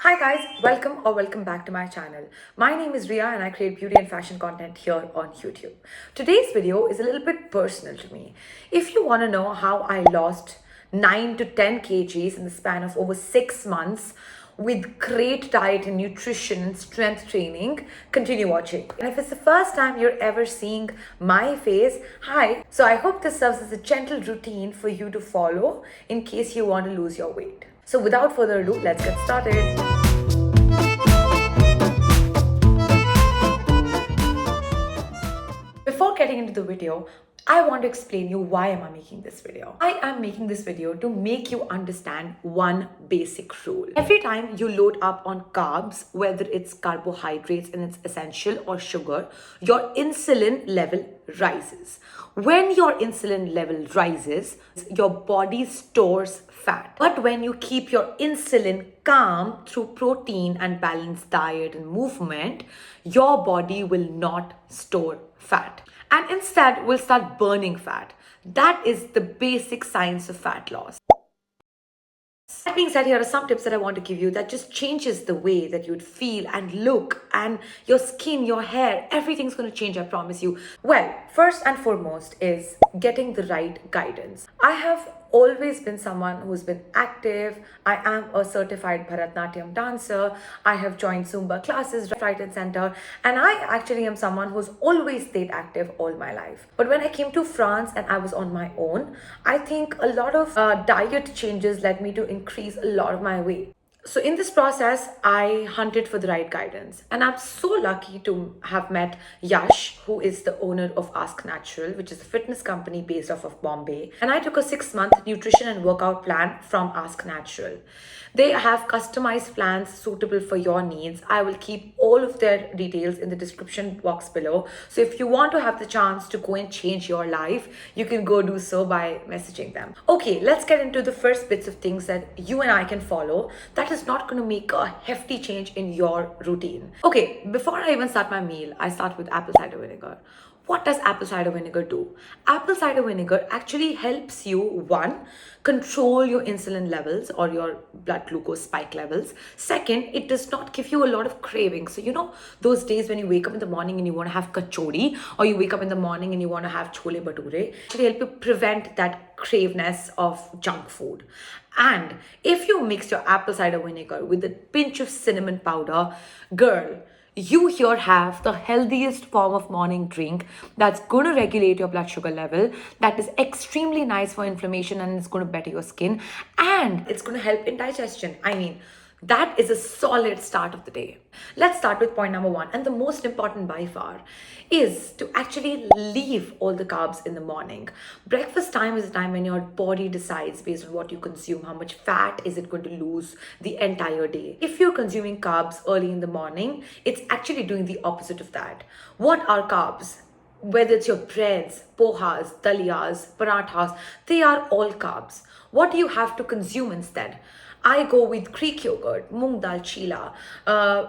Hi guys, welcome back to my channel. My name is Ria and I create beauty and fashion content here on YouTube. Today's video is a little bit personal to me. If you want to know how I lost 9 to 10 kgs in the span of over 6 months with great diet and nutrition and strength training, continue watching. And if it's the first time you're ever seeing my face, hi. So I hope this serves as a gentle routine for you to follow in case you want to lose your weight. So without further ado, let's get started. Before getting into the video, I want to explain you why am I making this video. I am making this video to make you understand one basic rule. Every time you load up on carbs, whether it's carbohydrates and it's essential or sugar, your insulin level rises. When your insulin level rises, your body stores fat. But when you keep your insulin calm through protein and balanced diet and movement, your body will not store fat and instead will start burning fat. That is the basic science of fat loss. That being said, here are some tips that I want to give you that just changes the way that you'd feel and look, and your skin, your hair, everything's going to change, I promise you. Well, first and foremost is getting the right guidance. I have always been someone who's been active. I am a certified Bharatanatyam dancer. I have joined Zumba classes right and center, and I actually am someone who's always stayed active all my life. But when I came to France and I was on my own, I think a lot of diet changes led me to increase a lot of my weight. So in this process, I hunted for the right guidance, and I'm so lucky to have met Yash, who is the owner of Askknatural, which is a fitness company based off of Bombay. And I took a 6-month nutrition and workout plan from Askknatural. They have customized plans suitable for your needs. I will keep all of their details in the description box below. So if you want to have the chance to go and change your life, you can go do so by messaging them. Okay, let's get into the first bits of things that you and I can follow that is not going to make a hefty change in your routine. Okay, before I even start my meal, I start with apple cider vinegar. What does apple cider vinegar do? Apple cider vinegar actually helps you, one, control your insulin levels or your blood glucose spike levels. Second, it does not give you a lot of cravings. So, you know, those days when you wake up in the morning and you want to have kachori, or you wake up in the morning and you want to have chole bhature, actually help you prevent that craveness of junk food. And if you mix your apple cider vinegar with a pinch of cinnamon powder, girl, you here have the healthiest form of morning drink that's going to regulate your blood sugar level, that is extremely nice for inflammation, and it's going to better your skin, and it's going to help in digestion. I mean, that is a solid start of the day. Let's start with point number 1, and the most important by far is to actually leave all the carbs in the morning. Breakfast time is a time when your body decides based on what you consume, how much fat is it going to lose the entire day. If you're consuming carbs early in the morning, it's actually doing the opposite of that. What are carbs? Whether it's your breads, pohas, daliyas, parathas, they are all carbs. What do you have to consume instead? I go with Greek yogurt, moong dal chila,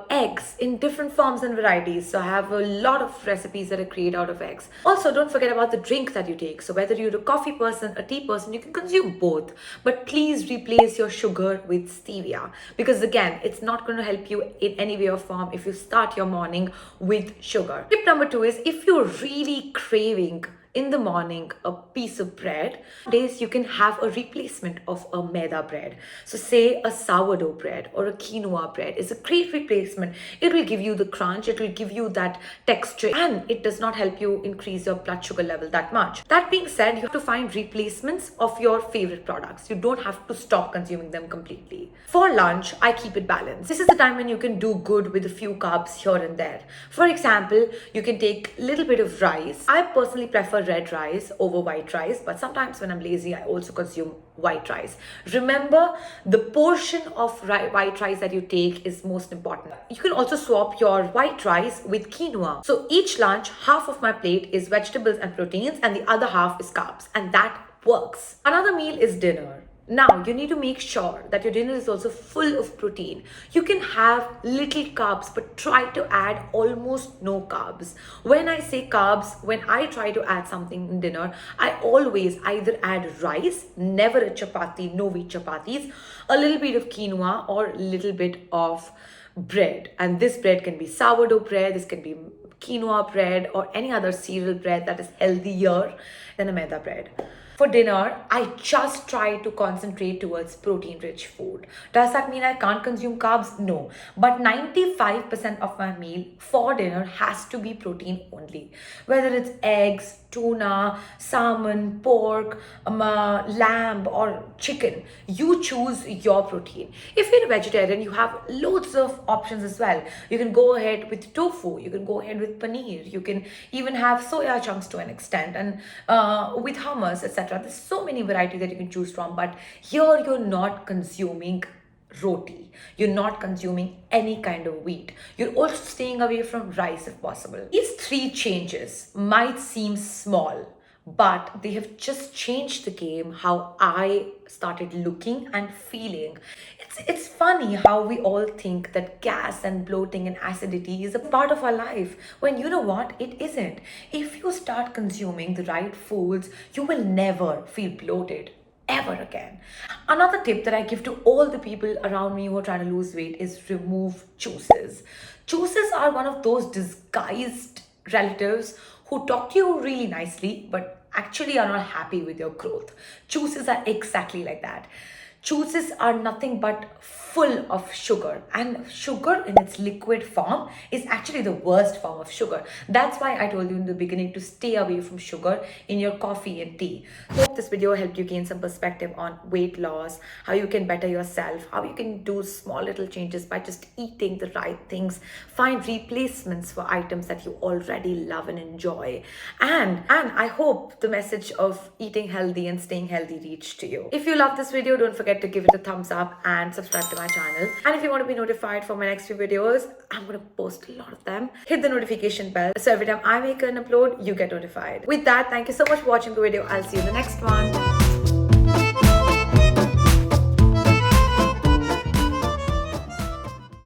eggs in different forms and varieties. So I have a lot of recipes that I create out of eggs. Also, don't forget about the drink that you take. So whether you're a coffee person, a tea person, you can consume both. But please replace your sugar with stevia, because again, it's not going to help you in any way or form if you start your morning with sugar. Tip number 2 is, if you're really craving in the morning a piece of bread, days you can have a replacement of a maida bread. So say a sourdough bread or a quinoa bread is a great replacement. It will give you the crunch, it will give you that texture, and it does not help you increase your blood sugar level that much. That being said, you have to find replacements of your favorite products. You don't have to stop consuming them completely. For lunch, I keep it balanced. This is the time when you can do good with a few carbs here and there. For example, you can take a little bit of rice. I personally prefer red rice over white rice, but sometimes when I'm lazy, I also consume white rice. Remember, the portion of white rice that you take is most important. You can also swap your white rice with quinoa. So each lunch, half of my plate is vegetables and proteins and the other half is carbs, and that works. Another meal is dinner. Now, you need to make sure that your dinner is also full of protein. You can have little carbs, but try to add almost no carbs. When I say carbs, when I try to add something in dinner, I always either add rice, never a chapati, no wheat chapatis, a little bit of quinoa, or a little bit of bread. And this bread can be sourdough bread, this can be quinoa bread, or any other cereal bread that is healthier than a maida bread. For dinner, I just try to concentrate towards protein-rich food. Does that mean I can't consume carbs? No. But 95% of my meal for dinner has to be protein only. Whether it's eggs, tuna, salmon, pork, lamb, or chicken, you choose your protein. If you're a vegetarian, you have loads of options as well. You can go ahead with tofu, you can go ahead with paneer, you can even have soya chunks to an extent, and with hummus, etc. There's so many varieties that you can choose from, but here you're not consuming roti. You're not consuming any kind of wheat. You're also staying away from rice if possible. These three changes might seem small, but they have just changed the game how I started looking and feeling. It's funny how we all think that gas and bloating and acidity is a part of our life, when you know what? It isn't. If you start consuming the right foods, you will never feel bloated ever again. Another tip that I give to all the people around me who are trying to lose weight is remove juices. Juices are one of those disguised relatives who talk to you really nicely but actually are not happy with your growth. Juices are exactly like that. Juices are nothing but full of sugar, and sugar in its liquid form is actually the worst form of sugar. That's why I told you in the beginning to stay away from sugar in your coffee and tea. Hope this video helped you gain some perspective on weight loss, how you can better yourself, how you can do small little changes by just eating the right things, find replacements for items that you already love and enjoy. And I hope the message of eating healthy and staying healthy reached to you. If you love this video, don't forget to give it a thumbs up and subscribe to my channel. And if you want to be notified for my next few videos, I'm going to post a lot of them. Hit the notification bell so every time I make an upload, you get notified. With that, thank you so much for watching the video. I'll see you in the next one.